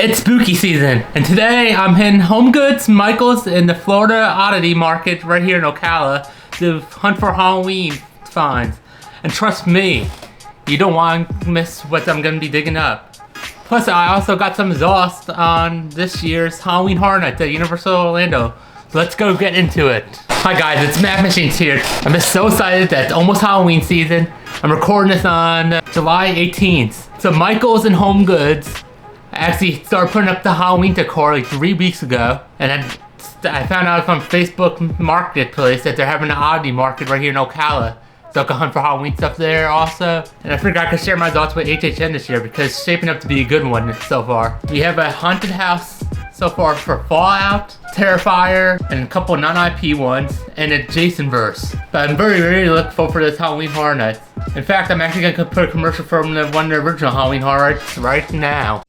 It's spooky season, and today I'm in HomeGoods, Michael's, in the Florida Oddities Market right here in Ocala to hunt for Halloween finds. And trust me, you don't want to miss what I'm going to be digging up. Plus, I also got some exhaust on this year's Halloween Horror Nights at Universal Orlando. So let's go get into it. Hi guys, it's Matt Machines here. I'm just so excited that it's almost Halloween season. I'm recording this on July 18th. So Michael's and HomeGoods actually started putting up the Halloween decor like 3 weeks ago, and I found out from Facebook Marketplace that they're having an oddity market right here in Ocala, so I can hunt for Halloween stuff there also. And I figured I could share my thoughts with HHN this year because it's shaping up to be a good one so far. We have a haunted house so far for Fallout, Terrifier, and a couple non-IP ones, and a Jasonverse. But I'm very looking forward for this Halloween Horror Nights. In fact, I'm actually going to put a commercial from one of the original Halloween Horror Nights right now.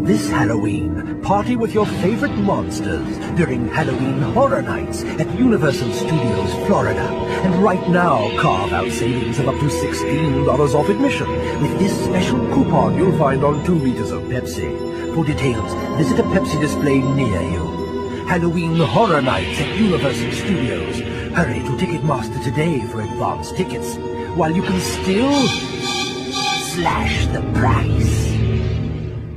This Halloween, party with your favorite monsters during Halloween Horror Nights at Universal Studios, Florida. And right now, carve out savings of up to $16 off admission with this special coupon you'll find on 2 liters of Pepsi. For details, visit a Pepsi display near you. Halloween Horror Nights at Universal Studios. Hurry to Ticketmaster today for advance tickets, while you can still slash the price.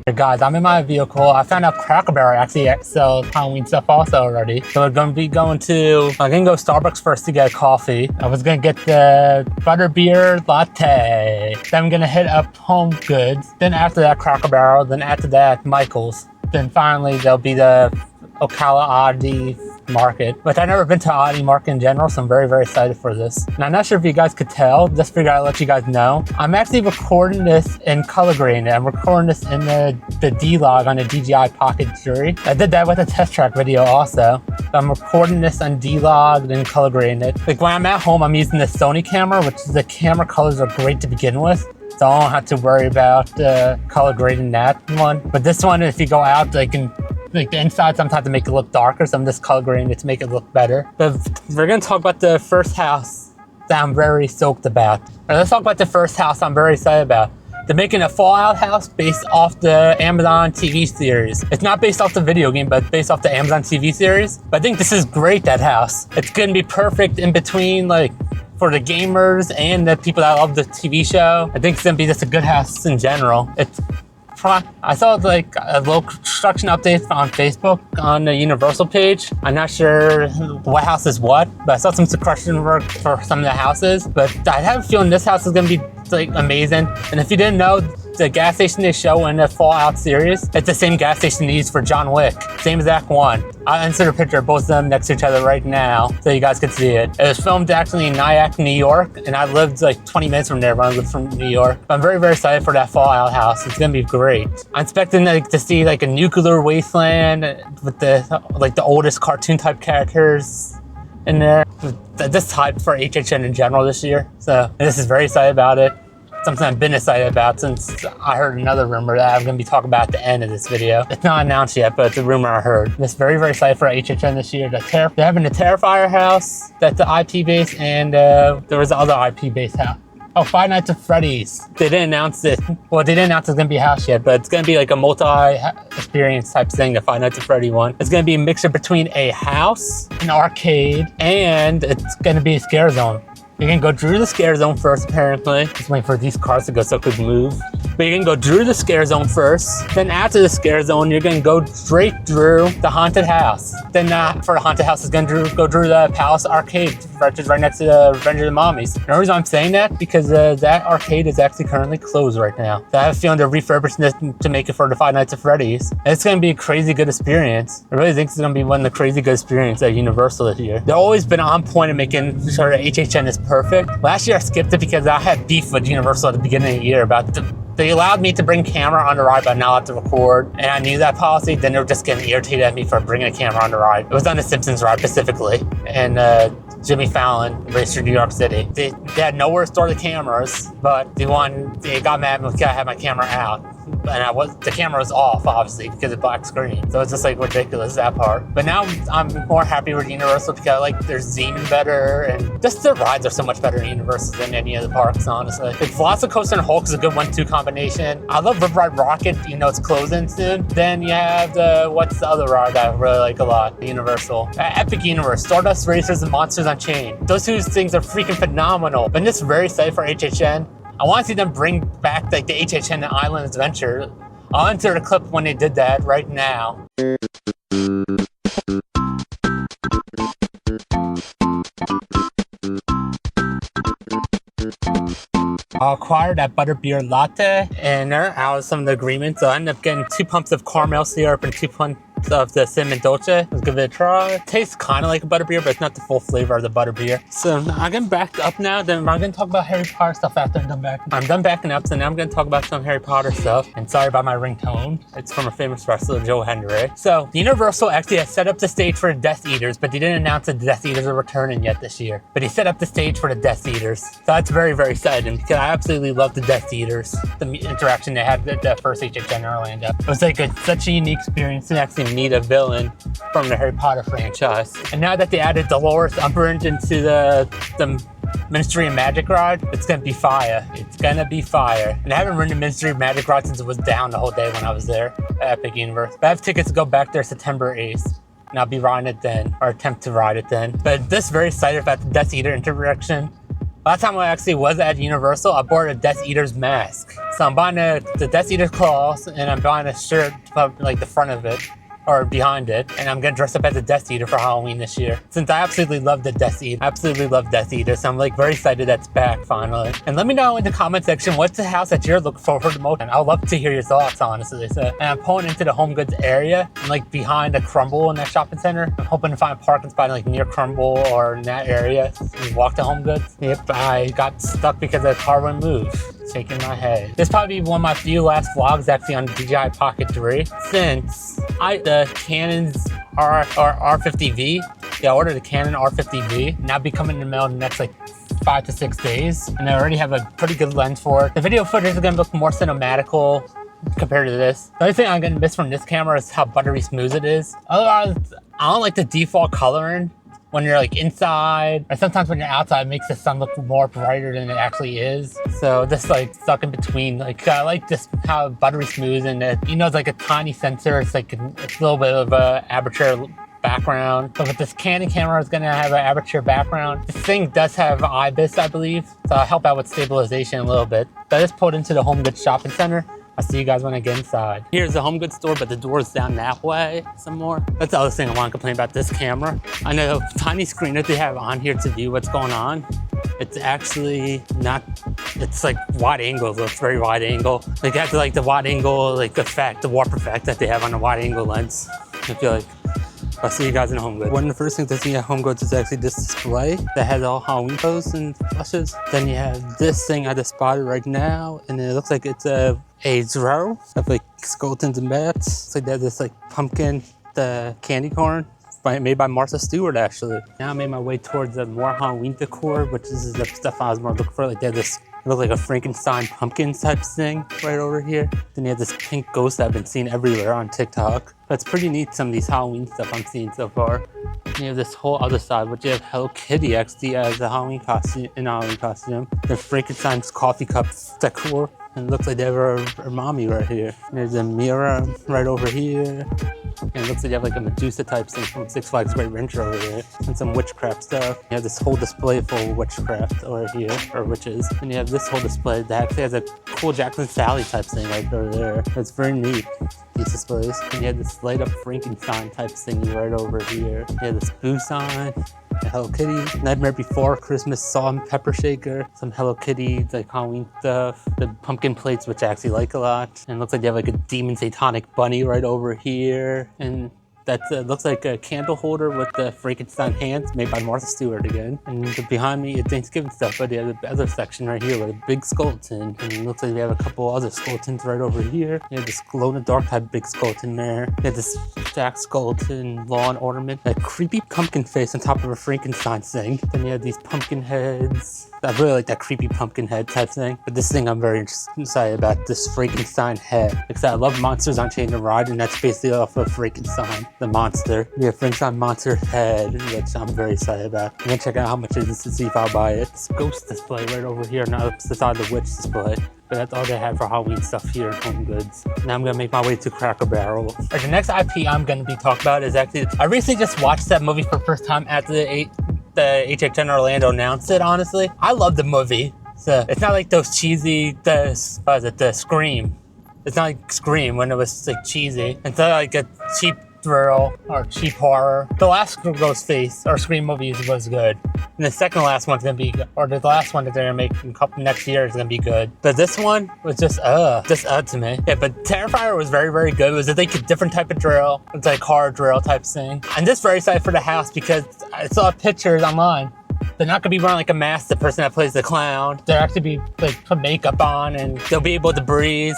Hey guys, I'm in my vehicle. I found out Cracker Barrel actually sells Halloween stuff also already. So we're going to be I'm going to go Starbucks first to get a coffee. I was going to get the butterbeer latte. Then I'm going to hit up HomeGoods. Then after that, Cracker Barrel. Then after that, Michael's. Then finally, there'll be the Ocala Oddities Market, which I've never been to Oddity Market in general, so I'm very excited for this. And I'm not sure if you guys could tell, just figured I'd let you guys know. I'm actually recording this in color grading. I'm recording this in the D-Log on the DJI Pocket Jury. I did that with a test track video also. So I'm recording this on D-Log and color grading it. Like when I'm at home, I'm using the Sony camera, which the camera colors are great to begin with. So I don't have to worry about color grading that one. But this one, if you go out, like the inside sometimes have to make it look darker, so I'm just color grading it to make it look better. But we're gonna talk about the first house that I'm very stoked about. Let's talk about the first house I'm very excited about. They're making a Fallout house based off the Amazon TV series. It's not based off the video game, but based off the Amazon TV series. But I think this is great, that house. It's gonna be perfect in between, like, for the gamers and the people that love the TV show. I think it's gonna be just a good house in general. I saw like a little construction update on Facebook on the Universal page. I'm not sure what house is what, but I saw some construction work for some of the houses. But I have a feeling this house is gonna be like amazing. And if you didn't know, the gas station they show in the Fallout series, it's the same gas station they use for John Wick. Same exact one. I'll insert a picture of both of them next to each other right now so you guys can see it. It was filmed actually in Nyack, New York, and I lived like 20 minutes from there when I lived from New York. I'm very excited for that Fallout house. It's gonna be great. I'm expecting to see like a nuclear wasteland with the oldest cartoon type characters in there. This type for HHN in general this year. So this is very excited about it. Something I've been excited about since I heard another rumor that I'm going to be talking about at the end of this video. It's not announced yet, but it's a rumor I heard. I'm just very excited for HHN this year. They're having the Terrifier house, that's the IP base, and there was the other IP base house. Oh, Five Nights at Freddy's. They didn't announce it. Well, they didn't announce it's going to be a house yet, but it's going to be like a multi-experience type thing, the Five Nights at Freddy one. It's going to be a mixture between a house, an arcade, and it's going to be a scare zone. You can go through the scare zone first, apparently. Just waiting for these cars to go so it could move. But you can go through the scare zone first. Then after the scare zone, you're gonna go straight through the haunted house. Then for the haunted house, it's gonna go through the Palace Arcade, which is right next to the Revenge of the Mommies. The reason I'm saying that, because that arcade is actually currently closed right now. So I have a feeling they're refurbishing it to make it for the Five Nights at Freddy's. And it's gonna be a crazy good experience. I really think it's gonna be one of the crazy good experiences at Universal this year. They've always been on point of making sure that HHN is perfect. Last year I skipped it because I had beef with Universal at the beginning of the year about they allowed me to bring camera on the ride but not allowed to record, and I knew that policy. Then they were just getting irritated at me for bringing a camera on the ride. It was on the Simpsons ride specifically, and Jimmy Fallon raced through New York City. They had nowhere to store the cameras, but they got mad because I had my camera out. the camera was off, obviously, because of black screen. So it's just like ridiculous, that part. But now I'm more happy with Universal because I like their zooming better, and just the rides are so much better in Universal than any of the parks, honestly. Like Velocicoaster and Hulk is a good 1-2 combination. I love Rip Ride Rocket, it's closing soon. Then you have what's the other ride that I really like a lot? Universal. Epic Universe, Stardust Racers and Monsters Unchained. Those two things are freaking phenomenal. But just very excited for HHN. I want to see them bring back like the HHN Island Adventure. I'll enter the clip when they did that right now. I acquired that butterbeer latte, and there out of some of the agreements, so I ended up getting 2 pumps of caramel syrup and 2 pumps of the cinnamon dolce. Let's give it a try. It tastes kind of like a butterbeer, but it's not the full flavor of the butterbeer. So I'm getting backed up now. Then I'm going to talk about Harry Potter stuff after I'm done backing. I'm done backing up, so now I'm going to talk about some Harry Potter stuff. And sorry about my ringtone. It's from a famous wrestler, Joe Hendry. So Universal actually has set up the stage for the Death Eaters, but they didn't announce that the Death Eaters are returning yet this year. But he set up the stage for the Death Eaters. So that's very, very exciting because I absolutely love the Death Eaters. The interaction they had at the first HHN in Orlando. It was like such a unique experience to actually meet a villain from the Harry Potter franchise. And now that they added Dolores Umbridge into the Ministry of Magic ride, it's gonna be fire. It's gonna be fire. And I haven't ridden the Ministry of Magic ride since it was down the whole day when I was there at Epic Universe. But I have tickets to go back there September 8th. And I'll be riding it then, or attempt to ride it then. But just very excited about the Death Eater interaction. Last time I actually was at Universal, I bought a Death Eater's mask. So I'm buying the Death Eater's claws, and I'm buying a shirt, like the front of it, or behind it, and I'm gonna dress up as a Death Eater for Halloween this year. Since I absolutely love the Death Eater, so I'm like very excited that's back finally. And let me know in the comment section what's the house that you're looking forward to the most, and I'd love to hear your thoughts, honestly. So, and I'm pulling into the HomeGoods area, and like behind the Crumble in that shopping center. I'm hoping to find a parking spot like near Crumble or in that area and walk to HomeGoods. Yep, I got stuck because the car wouldn't move. Shaking my head. This probably be one of my few last vlogs actually on DJI Pocket 3 since the Canon's R50V. Yeah, I ordered the Canon R50V, and that'll be coming in the mail in the next like 5 to 6 days. And I already have a pretty good lens for it. The video footage is gonna look more cinematical compared to this. The only thing I'm gonna miss from this camera is how buttery smooth it is. Otherwise, I don't like the default coloring when you're like inside, or sometimes when you're outside, it makes the sun look more brighter than it actually is. So just like stuck in between, like I like this how buttery smooth, and it's like a tiny sensor. It's like it's a little bit of a aperture background. But with this Canon camera, it's gonna have an aperture background. This thing does have IBIS, I believe, so I'll help out with stabilization a little bit. But I just pulled into the HomeGoods shopping center. I'll see you guys when I get inside. Here's the HomeGoods store, but the door's down that way some more. That's the other thing I want to complain about this camera. I know the tiny screen that they have on here to view what's going on. It's actually not, it's like wide angle, so it's very wide angle. Like after like the wide angle like effect, the warp effect that they have on the wide angle lens. I feel like I'll see you guys in HomeGoods. One of the first things I see at HomeGoods is actually this display that has all Halloween posts and flushes. Then you have this thing I just spotted right now, and it looks like it's a drawer of like skeletons and bats. It's like there's this like pumpkin, the candy corn, made by Martha Stewart actually. Now I made my way towards the more Halloween decor, which is the stuff I was more looking for. Like there's this, it looks like a Frankenstein pumpkin type thing right over here. Then you have this pink ghost that I've been seeing everywhere on TikTok. That's pretty neat, some of these Halloween stuff I'm seeing so far. And you have this whole other side, which you have Hello Kitty actually as a Halloween costume. There's Frankenstein's coffee cup decor. And it looks like they have her mommy right here. And there's a mirror right over here. And it looks like you have like a Medusa type thing from Six Flags Great Adventure over there. And some witchcraft stuff. You have this whole display full of witchcraft over here, or witches. And you have this whole display that actually has a cool Jacqueline Sally type thing right over there. It's very neat, these displays. And you have this light up Frankenstein type thing right over here. You have this boo sign. The Hello Kitty, Nightmare Before Christmas salt and pepper shaker, some Hello Kitty, like Halloween stuff, the pumpkin plates, which I actually like a lot. And it looks like you have like a demon satanic bunny right over here. And that looks like a candle holder with the Frankenstein hands made by Martha Stewart again. And behind me, it's Thanksgiving stuff, but you have the other section right here with a big skeleton. And it looks like we have a couple other skeletons right over here. You have this glow-in-the-dark type big skeleton there. You have this Jack Skeleton lawn ornament, a creepy pumpkin face on top of a Frankenstein thing. Then you have these pumpkin heads. I really like that creepy pumpkin head type thing. But this thing I'm very excited about, this Frankenstein head. Because I love Monsters on Chain to Ride, and that's basically off of Frankenstein, the monster. We have Frankenstein monster head, which I'm very excited about. I'm gonna check out how much it is to see if I'll buy it. This ghost display right over here on the other side of the witch display. But that's all they have for Halloween stuff here at HomeGoods. Now I'm gonna make my way to Cracker Barrel. The next IP I'm gonna be talking about is actually, I recently just watched that movie for the first time at the HHN Orlando announced it, honestly. I love the movie. So it's not like those cheesy, the Scream. It's not like Scream when it was like cheesy. It's not like a cheap thrill or cheap horror. The last Ghostface or Scream movies was good. And the second last one's gonna be, or the last one that they're gonna make in a couple next year is gonna be good. But this one was just to me. Yeah, but Terrifier was very, very good. It was like a different type of drill. It's like horror drill type thing. I'm just very excited for the house because I saw pictures online. They're not gonna be wearing like a mask, the person that plays the clown. They'll actually be like put makeup on and they'll be able to breathe.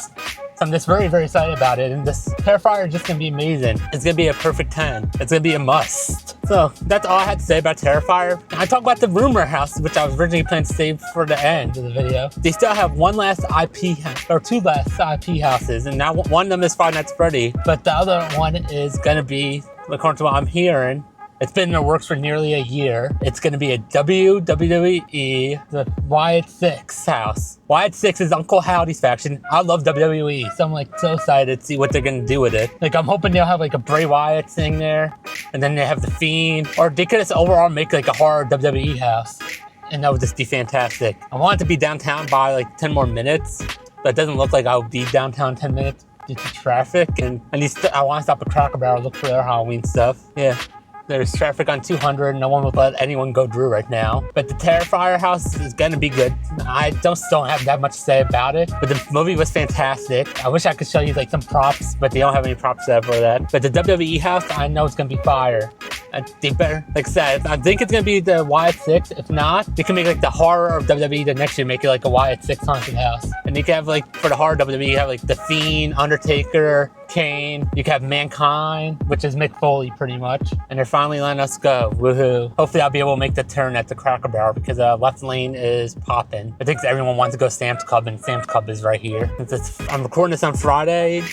So I'm just very, very excited about it. And this Terrifier is just gonna be amazing. It's gonna be a perfect 10. It's gonna be a must. So that's all I had to say about Terrifier. I talked about the rumor house, which I was originally planning to save for the end of the video. They still have one last IP, or two last IP houses. And now one of them is Five Nights at Freddy. But the other one is gonna be, according to what I'm hearing, it's been in the works for nearly a year. It's gonna be a WWE, the Wyatt Six house. Wyatt Six is Uncle Howdy's faction. I love WWE, so I'm like so excited to see what they're gonna do with it. Like I'm hoping they'll have like a Bray Wyatt thing there, and then they have the Fiend, or they could just overall make like a horror WWE house, and that would just be fantastic. I want it to be downtown by like 10 more minutes, but it doesn't look like I'll be downtown 10 minutes due to traffic, and at least I want to stop at Cracker Barrel, look for their Halloween stuff. Yeah. There's traffic on 200. No one would let anyone go through right now. But the Terrifier house is gonna be good. I don't have that much to say about it. But the movie was fantastic. I wish I could show you like some props, but they don't have any props set for that. But the WWE house, I know it's gonna be fire. They better, like I said, I think it's gonna be the Wyatt Six. If not, they can make like the horror of WWE the next year, make it like a Wyatt Six haunted house. And you can have like, for the horror WWE, you have like The Fiend, Undertaker, Kane. You can have Mankind, which is Mick Foley pretty much. And they're finally letting us go, woohoo. Hopefully I'll be able to make the turn at the Cracker Barrel because left lane is popping. I think everyone wants to go Sam's Club, and Sam's Club is right here. I'm recording this on Friday,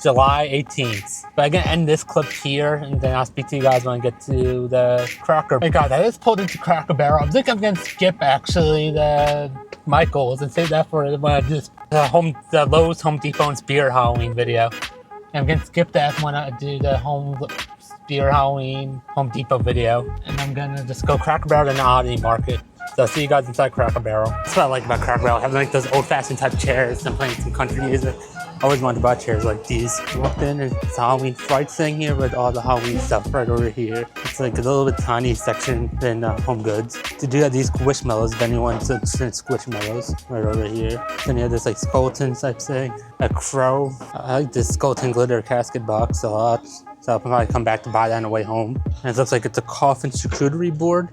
July 18th. But I'm gonna end this clip here, and then I'll speak to you guys when I get to the Cracker. Hey guys, I just pulled into Cracker Barrel. I think I'm gonna skip actually the Michaels and save that for when I do the Lowe's, Home Depot, and Spear Halloween video. I'm gonna skip that when I do the Spear Halloween Home Depot video, and I'm gonna just go Cracker Barrel and the Oddity Market. So I'll see you guys inside Cracker Barrel. That's what I like about Cracker Barrel, having like those old-fashioned type chairs and playing some country music. I always wanted to buy chairs like these. Walked in, there's this Halloween Fright thing here with all the Halloween stuff right over here. It's like a little bit tiny section than HomeGoods. To do have these Squishmallows, if anyone's interested in Squishmallows, right over here. Then you have this like skeleton type thing, a crow. I like this skeleton glitter casket box a lot, so I'll probably come back to buy that on the way home. And it looks like it's a coffin charcuterie board,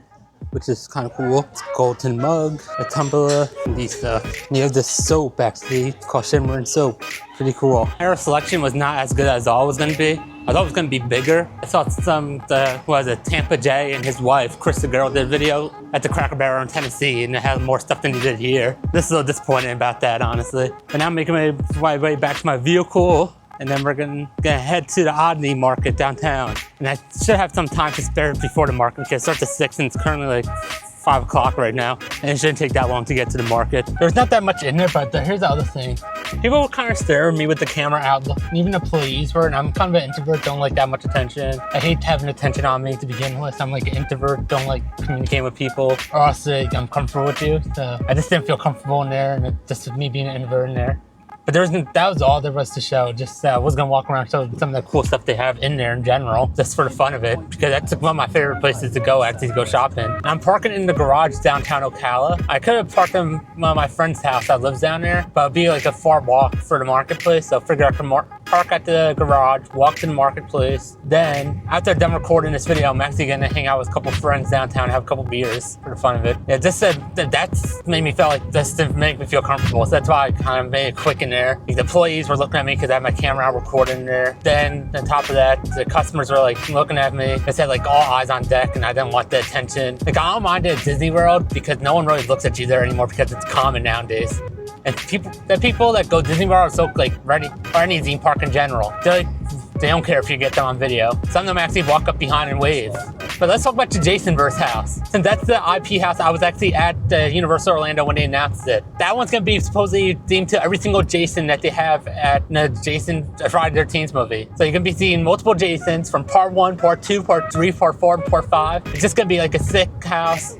which is kind of cool. It's a golden mug, a tumbler, and these stuff. And you have this soap actually, it's called Shimmering Soap. Pretty cool. Our selection was not as good as I thought it was gonna be. I thought it was gonna be bigger. I saw Tampa J and his wife, Chris the Girl, did a video at the Cracker Barrel in Tennessee, and it had more stuff than he did here. This is a little disappointing about that, honestly. And now I'm making my way back to my vehicle, and then we're gonna head to the Oddity Market downtown. And I should have some time to spare before the market because it starts at 6 and it's currently like 5 o'clock right now. And it shouldn't take that long to get to the market. There's not that much in there, but here's the other thing. People will kind of stare at me with the camera out, even employees were, and I'm kind of an introvert, don't like that much attention. I hate having attention on me to begin with. I'm like an introvert, don't like communicating with people, or else like, I'm comfortable with you. So I just didn't feel comfortable in there, and just me being an introvert in there. But that was all there was to show. Just was gonna walk around and show some of the cool stuff they have in there in general, just for the fun of it, because that's one of my favorite places to go actually to go shopping. And I'm parking in the garage downtown Ocala. I could have parked in my friend's house that lives down there, but it'd be like a far walk for the marketplace, so I figured I could park at the garage, walk to the marketplace. Then, after I'm done recording this video, I'm actually gonna hang out with a couple friends downtown, have a couple beers for the fun of it. Yeah, just that's made me feel like this didn't make me feel comfortable. So that's why I kind of made it quick in there. The employees were looking at me because I had my camera out recording there. Then, on top of that, the customers were like looking at me. They said like all eyes on deck, and I didn't want the attention. Like I don't mind it at Disney World because no one really looks at you there anymore because it's common nowadays. And the people that go Disney World are so like ready, or any theme park in general. They don't care if you get them on video. Some of them actually walk up behind and wave. But let's talk about the Jasonverse house. Since that's the IP house, I was actually at Universal Orlando when they announced it. That one's gonna be supposedly themed to every single Jason that they have at the Friday the 13th movie. So you're gonna be seeing multiple Jasons from part 1, part 2, part 3, part 4, and part 5. It's just gonna be like a sick house.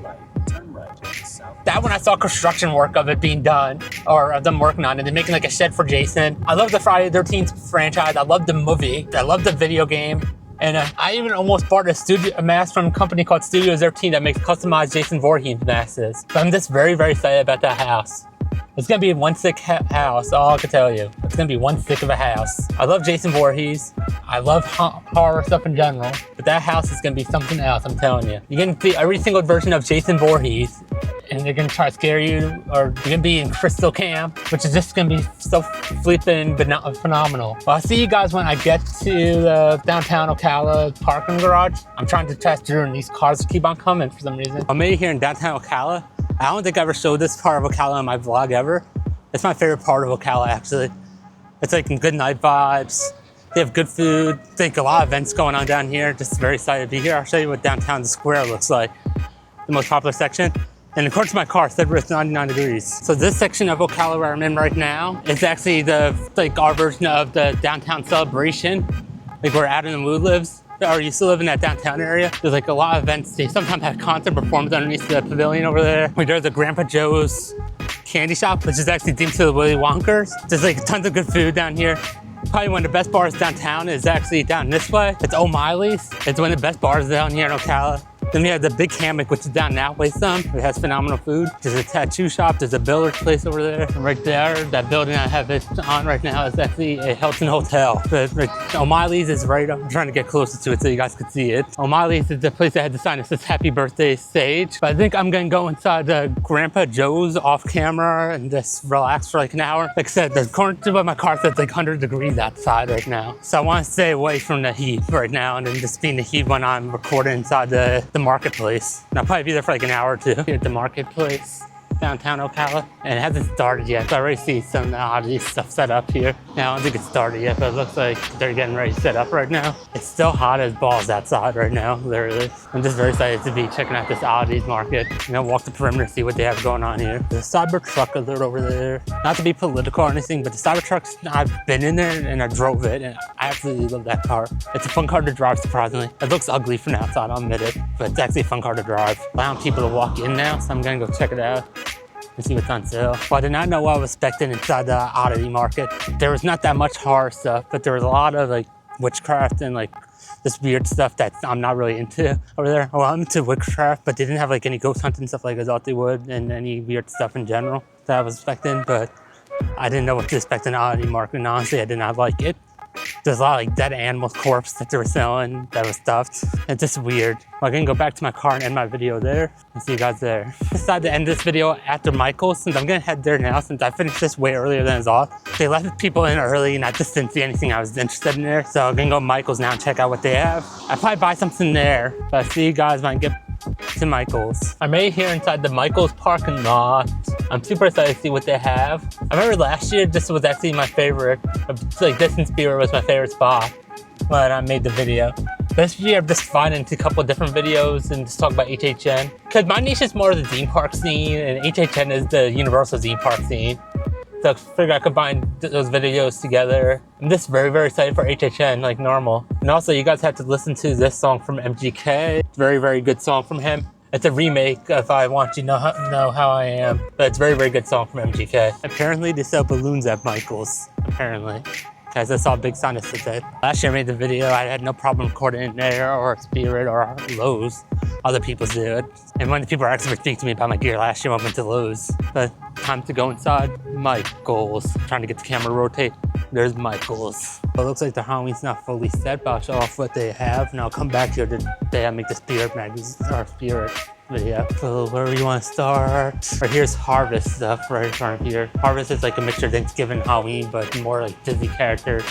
That one I saw construction work of it being done, or of them working on it. They're making like a shed for Jason. I love the Friday the 13th franchise. I love the movie. I love the video game. And I even almost bought a mask from a company called Studio 13 that makes customized Jason Voorhees masks. So I'm just very, very excited about that house. It's gonna be one sick house, all I can tell you. It's gonna be one sick of a house. I love Jason Voorhees. I love horror stuff in general, but that house is gonna be something else, I'm telling you. You're gonna see every single version of Jason Voorhees, and they're gonna try to scare you, or you're gonna be in Crystal Camp, which is just gonna be so flippin' phenomenal. Well, I'll see you guys when I get to the downtown Ocala parking garage. I'm trying to test through, and these cars keep on coming for some reason. I'm made here in downtown Ocala. I don't think I ever showed this part of Ocala in my vlog ever. It's my favorite part of Ocala, actually. It's like good night vibes. They have good food. I think a lot of events going on down here. Just very excited to be here. I'll show you what downtown the square looks like. The most popular section. And according to my car, it said it's 99 degrees. So this section of Ocala where I'm in right now is actually our version of the downtown celebration, like where Adam and Lou lives, or used to live in that downtown area. There's like a lot of events. They sometimes have concert performance underneath the pavilion over there. There's a Grandpa Joe's candy shop, which is actually themed to the Willy Wonkers. There's like tons of good food down here. Probably one of the best bars downtown is actually down this way. It's O'Malley's. It's one of the best bars down here in Ocala. Then we have the Big Hammock, which is down that way some. It has phenomenal food. There's a tattoo shop. There's a billiards place over there. And right there, that building I have it on right now is actually a Hilton Hotel. But O'Malley's is right up. I'm trying to get closer to it so you guys can see it. O'Malley's is the place that had the sign that says Happy Birthday Sage. But I think I'm gonna go inside the Grandpa Joe's off camera and just relax for like an hour. Like I said, according to what my car says, it's like 100 degrees outside right now. So I want to stay away from the heat right now and then just be in the heat when I'm recording inside the marketplace. And I'll probably be there for like an hour or two here at the marketplace, downtown Ocala. And it hasn't started yet. So I already see some oddity stuff set up here. Now I don't think it's started yet, but it looks like they're getting ready to set up right now. It's still hot as balls outside right now, literally. I'm just very excited to be checking out this Oddities Market. You know, walk the perimeter, see what they have going on here. The Cybertruck alert over there. Not to be political or anything, but the Cybertruck, I've been in there and I drove it, and I absolutely love that car. It's a fun car to drive, surprisingly. It looks ugly from the outside, I'll admit it, but it's actually a fun car to drive. Allowing people to walk in now, so I'm gonna go check it out and see what's on sale. Well, I did not know what I was expecting inside the Oddity Market. There was not that much horror stuff, but there was a lot of like witchcraft and like this weird stuff that I'm not really into over there. Well, I'm into witchcraft, but they didn't have like any ghost hunting stuff like I thought they would, and any weird stuff in general that I was expecting, but I didn't know what to expect in the Oddity Market, and honestly, I did not like it. There's a lot of like dead animal corpse that they were selling that was stuffed. It's just weird. Well, I can go back to my car and end my video there and see you guys there. I decided to end this video after Michael's since I'm gonna head there now since I finished this way earlier than I thought. They let people in early and I just didn't see anything I was interested in there. So I'm gonna go to Michael's now and check out what they have. I'll probably buy something there, but I'll see you guys when I get to Michael's. I'm right here inside the Michael's parking lot. I'm super excited to see what they have. I remember last year this was actually my favorite. Like Distance Beer was my favorite spot when I made the video. This year I'm just finding a couple of different videos and just talk about HHN. Because my niche is more of the theme park scene and HHN is the Universal theme park scene. So I figured I could combine those videos together. I'm just very, very excited for HHN like normal. And also you guys have to listen to this song from MGK. Very, very good song from him. It's a remake of I Want You to Know How I Am. But it's a very, very good song from MGK. Apparently they sell balloons at Michael's. Apparently. Guys, I saw a big sign that said that. Last year I made the video, I had no problem recording in there or Spirit or Lowe's. Other people do it. And when the people are actually speaking to me about my gear last year, I went to Lowe's. But time to go inside. Michael's. Trying to get the camera rotate. There's Michael's. It looks like the Halloween's not fully set, but I'll show off what they have. And I'll come back here today and make the spirit magazine, or spirit video. So where do you want to start? Right here's Harvest stuff right in front of here. Harvest is like a mixture of Thanksgiving and Halloween, but more like Disney characters.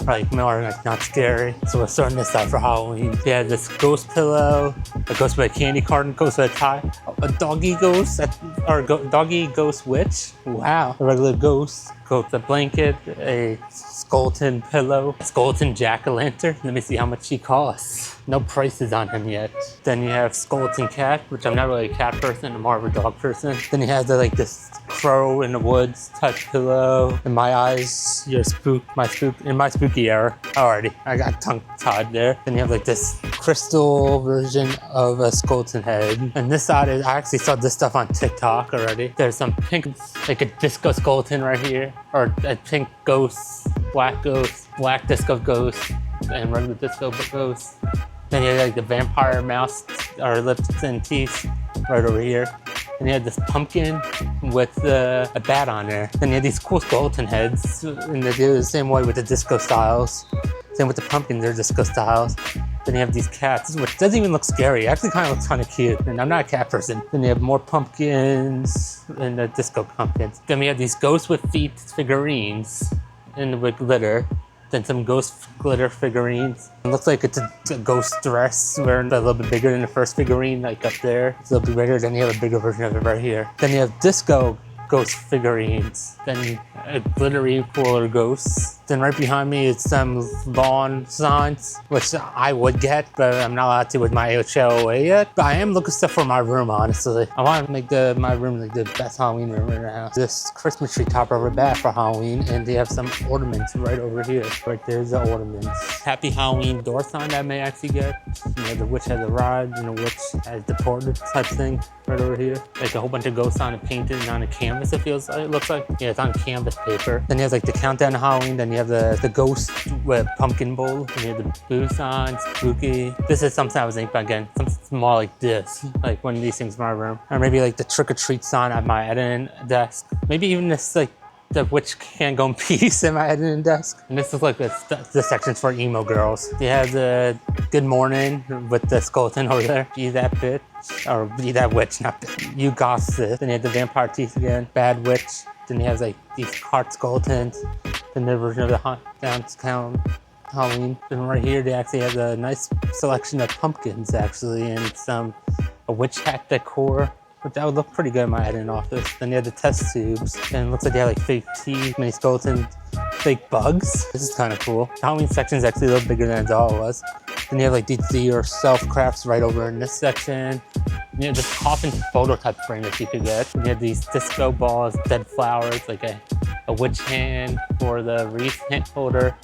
Like more like not scary. So we're starting this out for Halloween. Yeah, this ghost pillow, a ghost with a candy carton, ghost with a tie, a doggy ghost, or doggy ghost witch. Wow, a regular ghost. Ghost, a blanket, a skeleton pillow, a skeleton jack-o'-lantern. Let me see how much he costs. No prices on him yet. Then you have skeleton cat, which I'm not really a cat person, I'm more of a dog person. Then you have like this crow in the woods type pillow. In my eyes, in my spooky era. Alrighty, I got tongue-tied there. Then you have like this crystal version of a skeleton head. And this side is, I actually saw this stuff on TikTok already. There's some pink, like a disco skeleton right here. Or a pink ghost, black disco ghost, and regular disco ghost. Then you have like the vampire mouth, or lips and teeth right over here. Then you have this pumpkin with a bat on there. Then you have these cool skeleton heads, and they do the same way with the disco styles. Same with the pumpkins, they're disco styles. Then you have these cats, which doesn't even look scary. It actually kind of looks kind of cute, and I'm not a cat person. Then you have more pumpkins and the disco pumpkins. Then we have these ghosts with feet figurines and with glitter. Then some ghost glitter figurines. It looks like it's a ghost dress, wearing a little bit bigger than the first figurine, like up there. It's a little bit bigger, then you have a bigger version of it right here. Then you have disco ghost figurines. Then a glittery cooler ghosts. Then right behind me is some lawn signs, which I would get, but I'm not allowed to with my HOA yet. But I am looking stuff for my room, honestly. I want to make my room like the best Halloween room in the house. This Christmas tree top over back for Halloween, and they have some ornaments right over here. Right there's the ornaments. Happy Halloween door sign that I may actually get. You know, the witch has a ride, and the witch has the portrait type thing right over here. Like a whole bunch of ghosts on it painted on a canvas, it feels like, it looks like. Yeah, it's on canvas paper. Then you have like the countdown to Halloween, then you have the ghost with pumpkin bowl, and you have the boo sign, spooky. This is something I was thinking about again, something more like this, like one of these things in my room. Or maybe like the trick-or-treat sign at my editing desk. Maybe even this like the witch can't go in peace in my editing desk. And this is like the sections for emo girls. You have the good morning with the skeleton over there. Be that bitch, or be that witch, not bitch. You gossip. Then you have the vampire teeth again, bad witch. Then he has like these cart skeletons. Then their version of the downtown Halloween. Then right here they actually have a nice selection of pumpkins actually, and a witch hat decor, which that would look pretty good in my editing office. Then you have the test tubes, and it looks like they have like fake teeth, mini skeletons, fake bugs. This is kind of cool. The Halloween section is actually a little bigger than I thought it was. Then you have like these do-yourself crafts right over in this section. You know, this coffin photo type frame that you could get. You have these disco balls, dead flowers, like a witch hand for the wreath holder,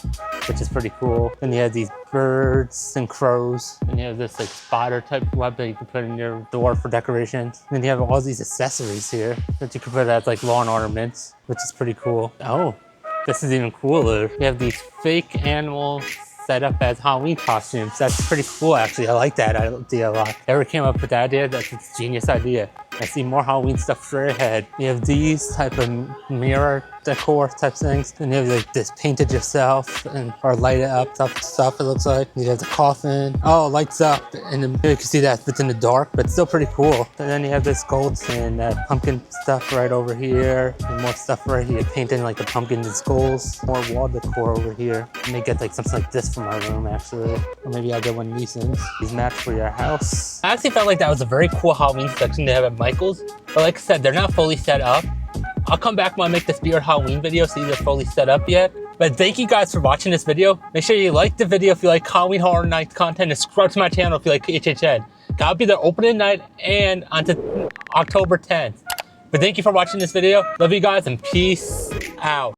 which is pretty cool. Then you have these birds and crows. And you have this like spider type web that you can put in your door for decorations. And then you have all these accessories here that you can put as like lawn ornaments, which is pretty cool. Oh, this is even cooler. You have these fake animals set up as Halloween costumes. That's pretty cool, actually. I like that idea a lot. Whoever came up with that idea, that's a genius idea. I see more Halloween stuff straight ahead. You have these type of mirror decor type things. And you have like this painted yourself or light it up stuff it looks like. You have the coffin. Oh, it lights up. And then you can see that it's in the dark, but still pretty cool. And then you have this gold and pumpkin stuff right over here. And more stuff right here. Painting like the pumpkins and skulls. More wall decor over here. You may get like something like this for my room actually. Or maybe I'll get one of these things. These match for your house. I actually felt like that was a very cool Halloween section they have at Michael's. But like I said, they're not fully set up. I'll come back when I make the Spirit Halloween video, see if they're fully set up yet. But thank you guys for watching this video. Make sure you like the video if you like Halloween Horror Nights content, and subscribe to my channel if you like HHN. That'll be the opening night and onto October 10th. But thank you for watching this video. Love you guys and peace out.